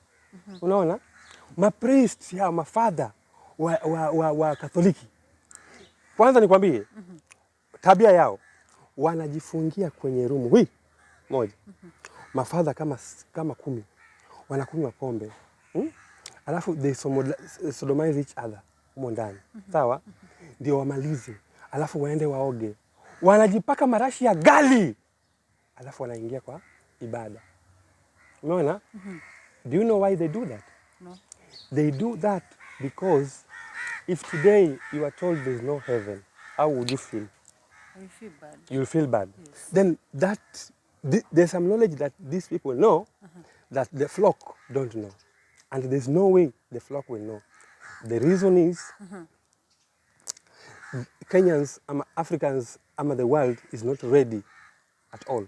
Unaona? Mapriest ya mafadha wa Katoliki. Kwanza nikwambie tabia yao, wanajifungia kwenye rumu moja. Mafadha kama 10 wanakunywa pombe. alafu they sodomize each other humo ndani. Sawa? Ndio wamalize. Alafu waende waoge. Wanajipaka marashi ya gali. Alafu wanaingia kwa ibada. Umeona? Do you know why they do that? No. They do that because if today you are told there's no heaven, how would you feel? I feel bad. You'll feel bad. Yes. Then there's some knowledge that these people know that the flock don't know. And there's no way the flock will know. The reason is Kenyans, Africans, the world is not ready at all,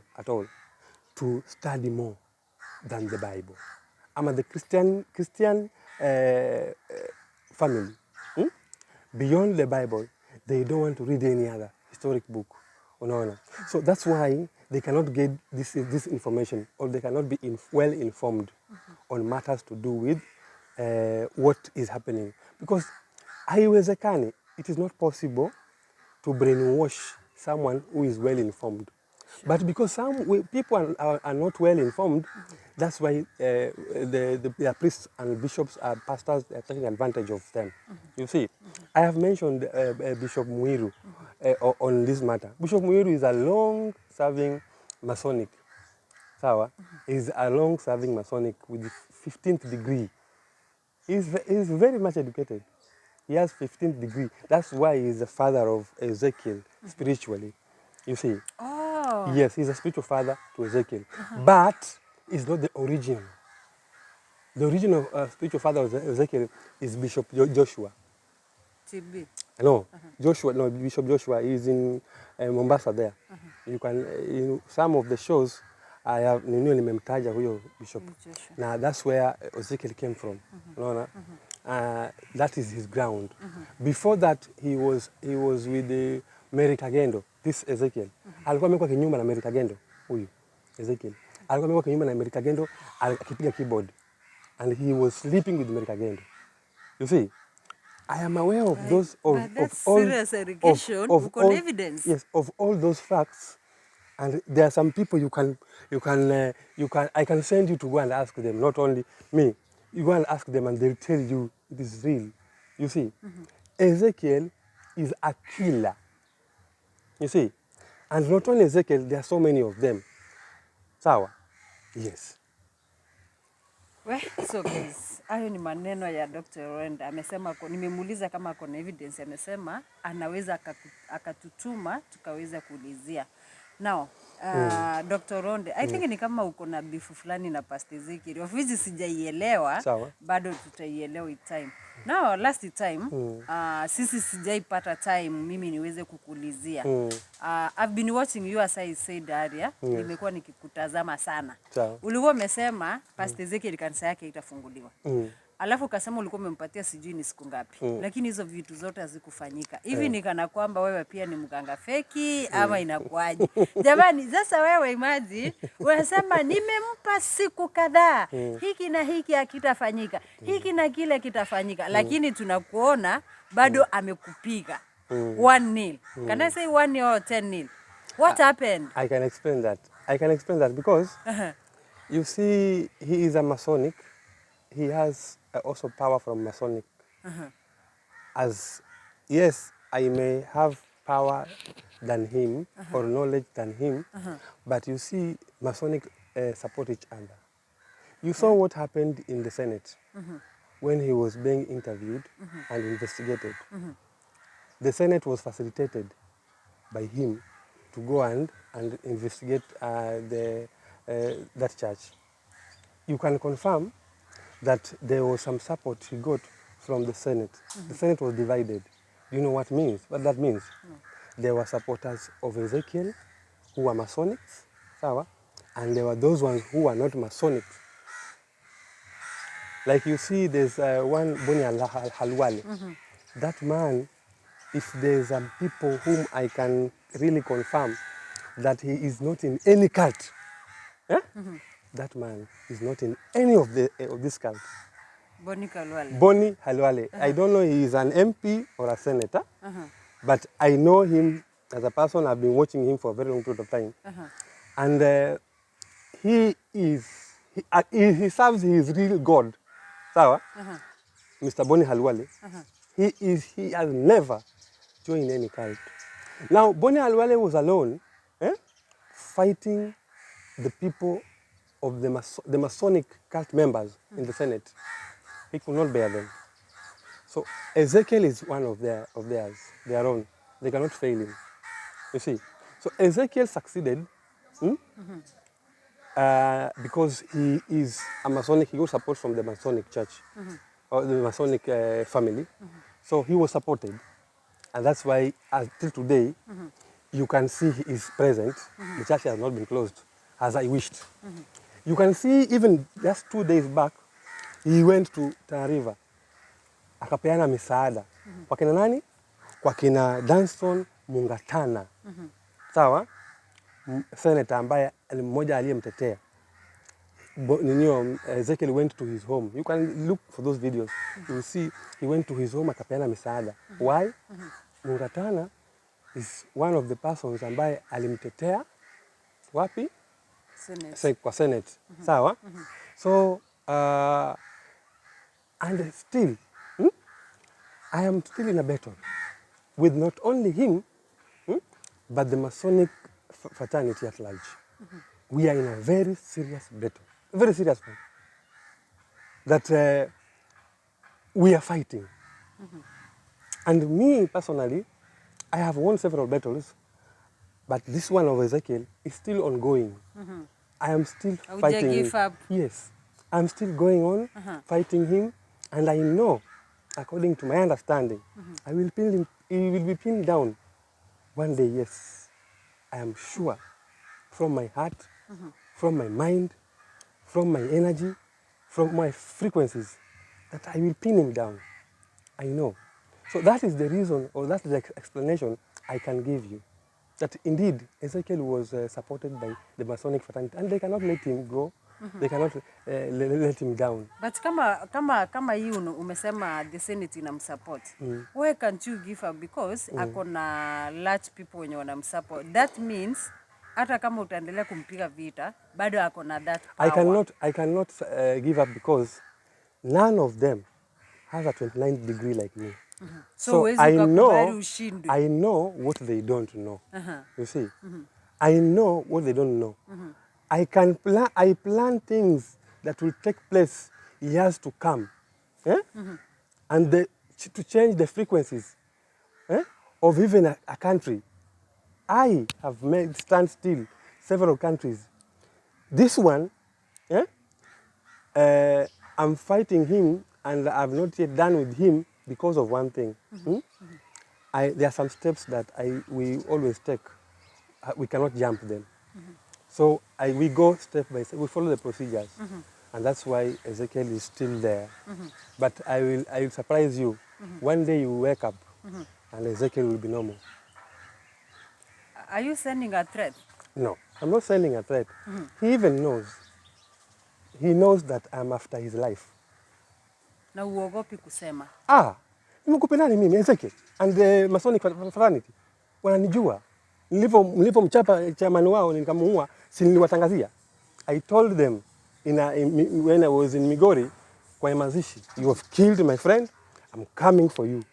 to study more than the Bible. The Christian family, beyond the Bible, they don't want to read any other historic book. So that's why they cannot get this information, or they cannot be well informed on matters to do with what is happening. Because haiwezekani, it is not possible to brainwash someone who is well informed. But because some people are not well informed, that's why the priests and bishops and pastors are taking advantage of them. You see, I have mentioned Bishop Muiru on this matter. Bishop Muiru is a long-serving Masonic. Sawa? He's a long-serving Masonic with 15th degree. He's very much educated. He has 15th degree. That's why he's the father of Ezekiel spiritually. You see? Oh. Yes, he's a spiritual father to Ezekiel. But he's not the original. The original spiritual father of Ezekiel is Bishop Joshua. TB. No, Bishop Joshua is in Mombasa there. You can, in some of the shows, I have nimemtaja huyo Bishop. Now that's where Ezekiel came from. That is his ground. Before that, he was with the Mary Kagendo. This Ezekiel. Alikuwa amekuwa kinyuma na Mary Kagendo. Huyu Ezekiel. Alikuwa amekuwa kinyuma na Mary Kagendo akipiga keyboard. And he was sleeping with Mary Kagendo. You see? I am aware of those serious allegation. Of all evidence. Yes, of all those facts. And there are some people I can send you to go and ask them, not only me. You go and ask them and they'll tell you it is real. You see, Ezekiel is a killer. You see, and not only Ezekiel, there are so many of them. Sawa? Yes. Well, so guys, hayo ni maneno ya Dr. Olonde. Amesema, nimemuuliza kama kuna evidence, amesema anaweza akatutuma tukaweza kuulizia. Now, Dr. Olonde, I think ni kama uko na bifu fulani na Pastor Ezekiel. Of which sijaielewa, bado tutaielewa with time. Now, last time, sisi sijaipata time mimi niweze kukuulizia. I've been watching you as I said earlier. Nimekuwa nikikutazama sana. Ulikuwa umesema Pastor Ezekiel kanisa yake itafunguliwa. Alafu kasema ulikuwa umempatia sijui ni siku ngapi. Lakini hizo vitu zote hazikufanyika. Hivi ni kana kwamba wewe pia ni mganga feki ama inakuaje? Jamani, sasa wewe imagine, unasema nimempa siku kadhaa. Hiki na hiki hakitafanyika. Hiki na kile kitafanyika. Lakini tunakuona bado amekupiga. 1-0. Can I say 1-0 or 10-0? What happened? I can explain that because you see, he is a Masonic. He has also power from Masonic. As yes, I may have power than him or knowledge than him, but you see, Masonic support each other. You saw what happened in the Senate when he was being interviewed and investigated. The Senate was facilitated by him to go and investigate that church. You can confirm that there was some support he got from the Senate. The Senate was divided. You know what that means? There were supporters of Ezekiel who were Masonics, and there were those ones who were not Masonics. Like you see, there's one Boni Halwale. That man, if there's some people whom I can really confirm that he is not in any cult, that man is not in any of this cult. Boni Halwale. Boni Halwale. I don't know he is an MP or a senator, but I know him as a person. I've been watching him for a very long period of time. And he serves his real God. Mr. Boni Halwale, he has never joined any cult. Now, Boni Halwale was alone, fighting the people of the Masonic cult members in the Senate. He could not bear them. So Ezekiel is one of theirs, their own. They cannot fail him. You see. So Ezekiel succeeded because he is a Masonic. He got support from the Masonic church or the Masonic family. So he was supported, and that's why until today you can see he is present. The church has not been closed as I wished. You can see even just 2 days back he went to Tana River akapeana misaada kwa kina nani? Kwa kina Danson Mungatana. Sawa? Senator ambaye mmoja aliyemtetea. Ezekiel went to his home. You can look for those videos. You will see he went to his home akapeana misaada. Why? Mungatana is one of the persons ambaye alimtetea wapi? Senate. Kwa Senate. Sawa? So and still I am still in a battle with not only him, but the Masonic fraternity at large. We are in a very serious battle, a very serious one, that we are fighting. And me personally, I have won several battles, but this one of Ezekiel is still ongoing. I am still fighting him. Give up. Yes, I'm still going on fighting him, and I know, according to my understanding, I will pin him. He will be pinned down one day. Yes, I am sure, from my heart, from my mind, from my energy, from my frequencies, that I will pin him down. I know. So that is the reason, or that's the explanation I can give you, that indeed Ezekiel was supported by the Masonic fraternity, and they cannot let him go. They cannot let him down. But kama hii umesema the Senate inamsupport. Why can't you give up? Because akona large people wenye wanamsupport. That means hata kama utaendelea kumpiga vita, bado akona that power. I cannot give up because none of them has a 29th degree like me. So I know what they don't know. You see, I know what they don't know. I plan things that will take place years to come, and to change the frequencies of even a country. I have made stand still several countries. This one, I'm fighting him, and I've not yet done with him because of one thing. There are some steps that we always take. We cannot jump them. So we go step by step. We follow the procedures, and that's why Ezekiel is still there. But I will surprise you. One day you wake up, and Ezekiel will be normal. Are you sending a threat? No, I'm not sending a threat. He even knows. He knows that I'm after his life. Na uogopi kusema? Nimekupa nani mimi Ezekiel and the Masonic fraternity? Wananijua. Nilipomchapa chairman wao nikamuua, si niliwatangazia. I told them when I was in Migori kwa mazishi, you have killed my friend, I'm coming for you.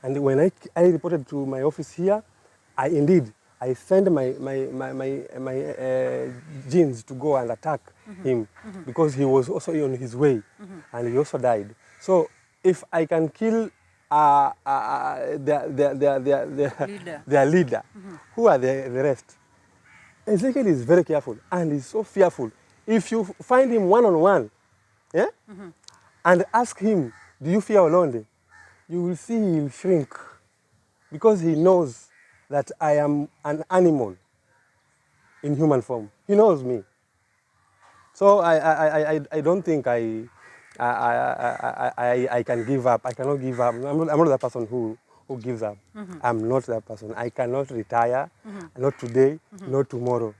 And when I reported to my office here, I sent my genes to go and attack him because he was also on his way and he also died. So if I can kill their leader, who are the rest? Ezekiel is very careful and he's so fearful. If you find him one-on-one, and ask him, do you fear Olonde? You will see he'll shrink because he knows that I am an animal in human form. He knows me. So I don't think I can give up. I cannot give up. I'm not that person who gives up. I'm not that person. I cannot retire, not today, not tomorrow.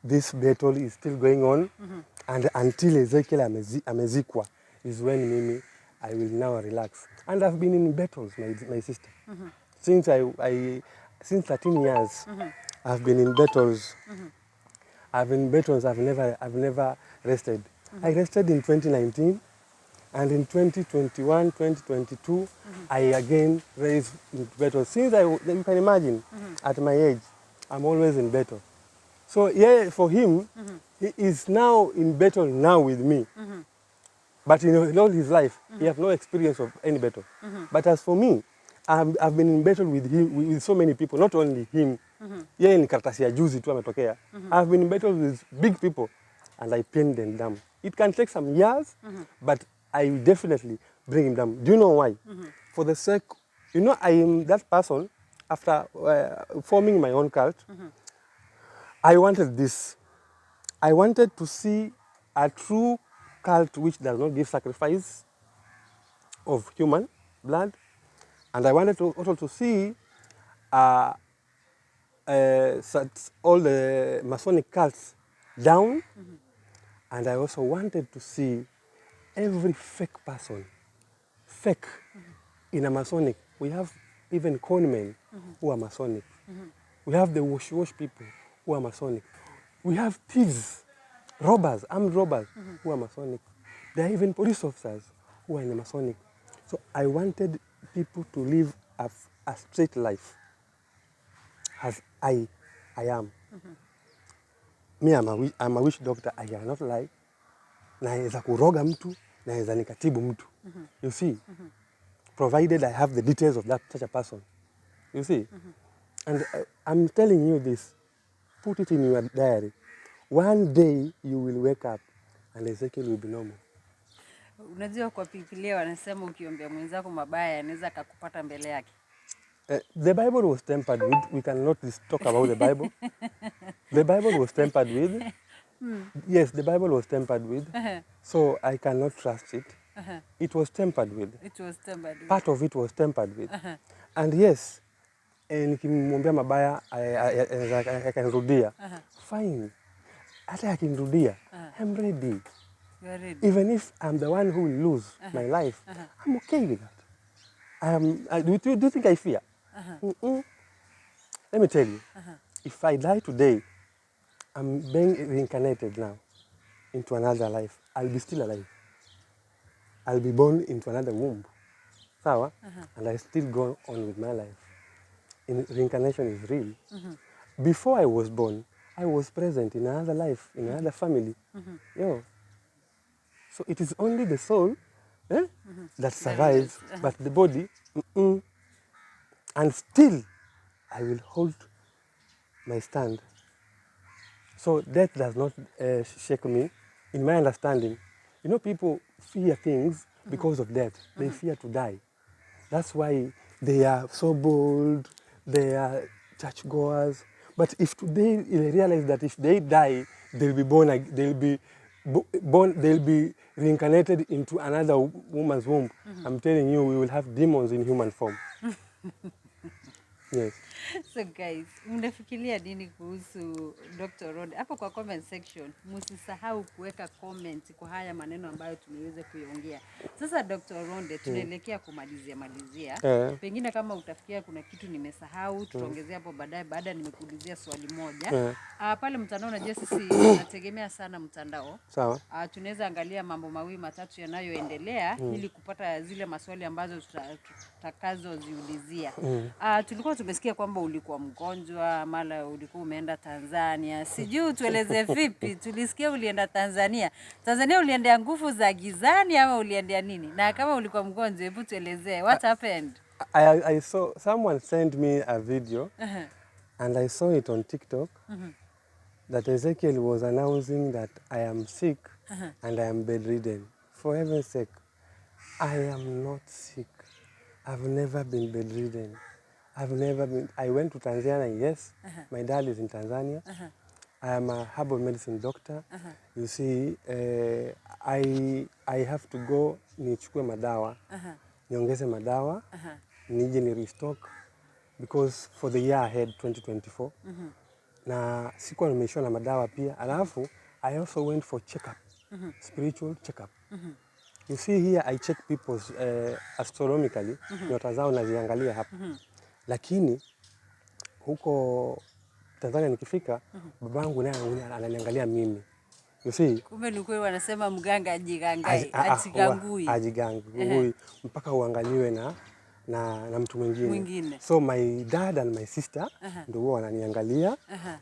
This battle is still going on, and until Ezekiel amezikwa is when Mimi, I will now relax. And I've been in battles, my sister. Since since 13 years, I've been in battles. I've never rested. I rested in 2019. And in 2021, 2022, I again raised in battle. Since you can imagine, at my age, I'm always in battle. So yeah, for him, he is now in battle now with me. But in all his life, he has no experience of any battle. But as for me, I've been in battle with him, with so many people, not only him. Yeye ni karatasi ya juzi tu ametokea. I've been in battle with big people and I pinned them down. It can take some years, but I will definitely bring him down. Do you know why? For the sake, you know, I am that person, after forming my own cult, I wanted this. I wanted to see a true cult which does not give sacrifice of human blood. And I wanted to also to see all the Masonic cults down. And I also wanted to see every fake person, fake in a Masonic. We have even conmen who are Masonic. We have the wash people who are Masonic. We have thieves, robbers, armed robbers who are Masonic. There are even police officers who are in the Masonic. So I wanted people to live a straight life as I am. Me, I'm a witch doctor. I cannot lie. Naweza kuroga mtu, naweza nikatibu mtu. You see? Provided I have the details of such a person. You see? And I'm telling you this. Put it in your diary. One day you will wake up and Ezekiel will be normal. Unajua kwa Biblia wanasema ukiombea mwenzako mabaya anaweza akakupata mbele yake. The Bible was tampered with. We cannot talk about the Bible. The Bible was tampered with. Yes, the Bible was tampered with. So I cannot trust it. It was tampered with. It was tampered with. Part of it was tampered with. And yes, nikimwambia mabaya akanirudia. Fine. Hata akinirudia, I'm ready. You're ready. Even if I'm the one who will lose my life, I'm okay with that. Do you think I fear? Let me tell you, if I die today, I'm being reincarnated now into another life. I'll be still alive. I'll be born into another womb. Sawa? And I still go on with my life. Reincarnation is real. Before I was born, I was present in another life, in another family. So it is only the soul that survives, but the body, and still I will hold my stand. So death does not shake me. In my understanding, you know, people fear things because of death. They fear to die. That's why they are so bold, they are churchgoers. But if today they realize that if they die, they'll be they'll be reincarnated into another woman's womb. I'm telling you, we will have demons in human form. Yes. So guys, mnafikiria nini kuhusu Dr. Olonde? Hapo kwa comment section, msisahau kuweka comment kwa haya maneno ambayo tumeweza kuiongea. Sasa Dr. Olonde, tunaelekea kumalizia. Pengine kama utafikia kuna kitu nimesahau, tutaongezea hapo baadaye baada nimekuulizia swali moja. Pale mtandao unajua sisi tunategemea sana mtandao. Sawa. Tunaweza angalia mambo mawili matatu yanayoendelea ili kupata zile maswali ambazo tutakazoziulizia. Tulikuwa tumesikia kwamba ulikuwa mgonjwa, mara ulikuwa umeenda Tanzania. Sijui tueleze vipi? Tulisikia ulienda Tanzania. Tanzania uliendea nguvu za gizani ama uliendea nini? Na kama ulikuwa mgonjwa, hebu tuelezee what happened? I saw someone sent me a video and I saw it on TikTok that Ezekiel was announcing that I am sick and I am bedridden. For heaven's sake, I am not sick. I've never been bedridden. I went to Tanzania, yes. My dad is in Tanzania. I am a herbal medicine doctor. You see, I have to go nichukue madawa, niongeze madawa, nije ni restock because for the year ahead 2024. Na sikuwa nimeishiwa na madawa pia. Alafu, I also went for checkup, spiritual checkup. You see here, I check people's astronomically, nyota zao naziangalia hapa. Lakini huko Tanzania nikifika, babangu naye ananiangalia mimi. You see? Kumbe ni kweli wanasema mganga ajigangai, ajigangui. Ajigangui mpaka uangaliwe na mtu mwingine. So my dad and my sister ndio wananiangalia,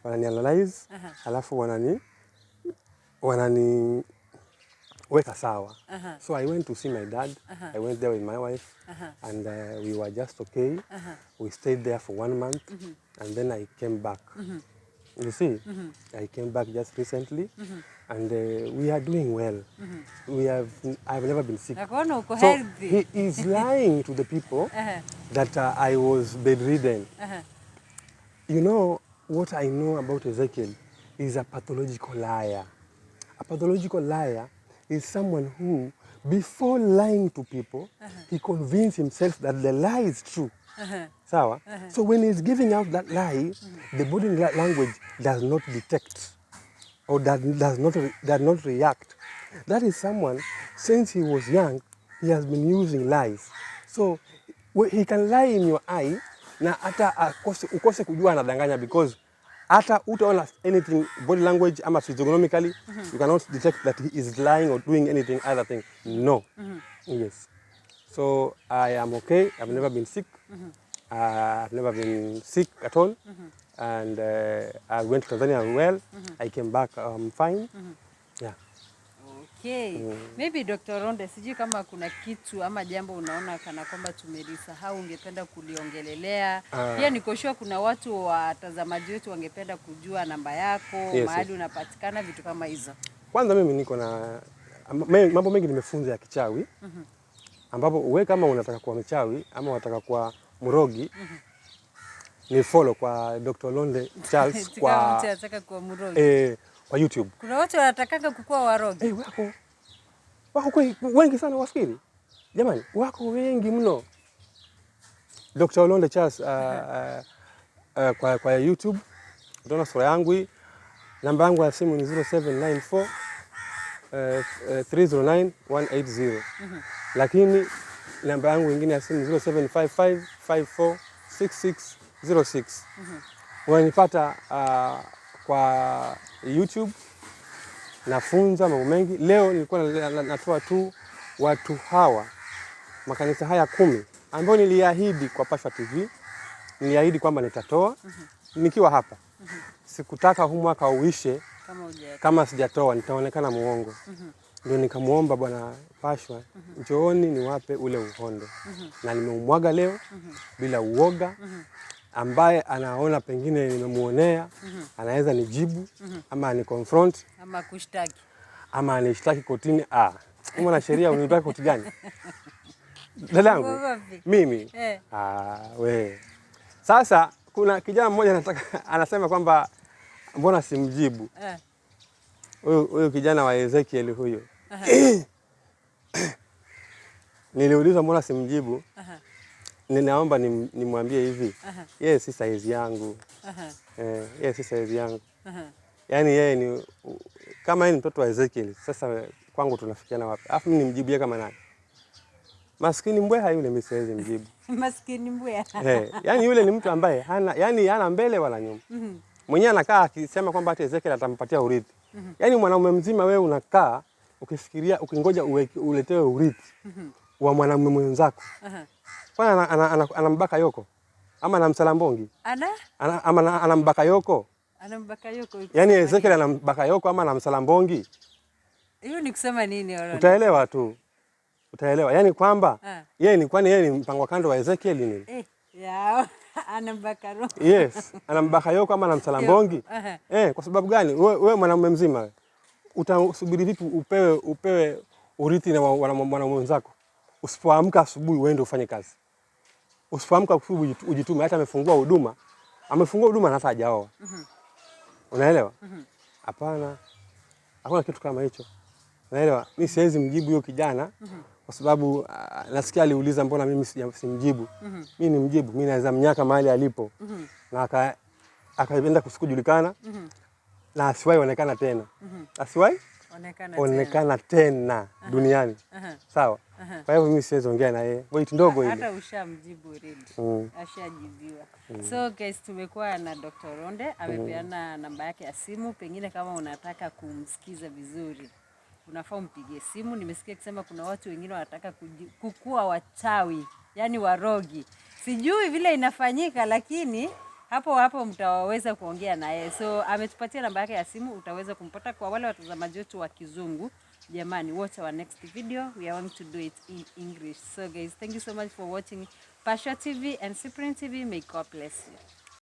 wananianalyze, alafu weka sawa. So I went to see my dad. I went there with my wife and we were just okay. We stayed there for 1 month and then I came back. You see, I came back just recently and we are doing well. I've never been sick. So he is lying to the people that I was bedridden. You know what I know about Ezekiel is a pathological liar. A pathological liar is someone who, before lying to people, he convinced himself that the lie is true. Sawa? So when he's giving out that lie, the body language does not detect or does not react. That is someone, since he was young, he has been using lies. So he can lie in your eye, na hata ukose kujua anadanganya, because hata utaona anything body language ama physiognomically, you cannot detect that he is lying or doing anything other thing. No. Yes. So I am okay. I've never been sick. I've never been sick at all. And I went to Tanzania well. I came back fine. Yeah. Okay. Maybe Dr. Olonde, sijui kama kuna kitu ama jambo unaona kana kwamba tumelisahau ungependa kuliongelelea. Pia niko sure kuna watu watazamaji wetu wangependa kujua namba yako, mahali unapatikana, vitu kama hizo. Kwanza mimi niko na mambo mengi nimefunza ya kichawi. Ambapo wewe kama unataka kuwa mchawi ama unataka kuwa mrogi, ni follow kwa Dr. Olonde Charles kwa mtu anataka kuwa mrogi. Kwa YouTube. Kuna watu wanataka kukua warogi. Wako wengi sana wafikiri. Jamani, wako wengi mno. Dr. Olonde Charles kwa YouTube. Utaona sura yangu hii. Namba yangu ya simu ni 0794 309 180. Lakini namba yangu nyingine ya simu 0755 54 6606. Wanipata kwa YouTube. Nafunza mambo mengi. Leo nilikuwa natoa tu watu hawa makanisa haya 10 ambao niliahidi kwa Pasha TV. Niliahidi kwamba nitatoa nikiwa hapa. Sikutaka huu mwaka uishe kama sijatoa, nitaonekana muongo. Ndio nikamuomba Bwana Pasha, njooni niwape ule uhondo. Na nimeumwaga leo bila uoga. Ambaye anaona pengine nimemuonea, anaweza nijibu, ama ni confront, ama kushtaki, ama anishtaki kotini. Kama na sheria unataka koti gani? Dadangu mimi we. Sasa kuna kijana mmoja anasema kwamba mbona simjibu. Huyo kijana wa Ezekiel huyo. Niliuliza mbona simjibu. Ninaomba nimwambie hivi. Yeye si size yangu. Yeye si size yangu. Yaani yeye ni kama yeye ni mtoto wa Ezekiel. Sasa kwangu tunafikiana wapi? Alafu mimi nimjibie kama nani? Maskini mbweha yule mimi siwezi mjibu. Maskini mbweha. Yaani yule ni mtu ambaye hana mbele wala nyuma. Mwenyewe anakaa akisema kwamba hata Ezekiel atampatia urithi. Yaani mwanaume mzima wewe unakaa ukifikiria ukingoja uletewe urithi wa mwanamume mwenzako. Kwani anambaka Yoko ama anamsalambongi? Ama anambaka Yoko? Anambaka Yoko. Yaani Ezekiel anambaka Yoko ama anamsalambongi? Hiyo ni kusema nini Olonde? Utaelewa tu. Utaelewa. Yaani kwamba yeye ni mpango kando wa Ezekiel nini? Anambaka Yoko. Yes, anambaka Yoko ama anamsalambongi? Kwa sababu gani? Wewe mwanamume mzima utasubiri vipi upewe urithi na mwanamume mwenzako? Usipoamka asubuhi uende ufanye kazi. Usipoamka asubuhi ujitume, hata amefungua huduma na hata hajaoa. Unaelewa? Hapana. Hakuna kitu kama hicho. Unaelewa? Mimi siwezi mjibu huyo kijana kwa sababu nasikia aliuliza mbona mimi simjibu. Mimi nimjibu, mimi naweza mnyaka mahali alipo. Na akaenda kujulikana na asiwahi onekana tena. Asiwahi onekana tena duniani. Sawa. Kwa hivyo mimi siwezi ongea na yeye. Wait ndogo ile. Hata ushamjibu already. Ashajibiwa. So guys, tumekuwa na Dr. Olonde, amepeana namba yake ya simu, pengine kama unataka kumsikiza vizuri unafaa umpigie simu. Nimesikia akisema kuna watu wengine wanataka kukua wachawi, yani warogi. Sijui vile inafanyika, lakini hapo mtaweza kuongea na yeye. So ametupatia namba yake ya simu, utaweza kumpata. Kwa wale watazamaji wetu wa kizungu, jamani, watch our next video. We are going to do it in English. So guys, thank you so much for watching Pasha TV and Cyprian TV. May God bless you.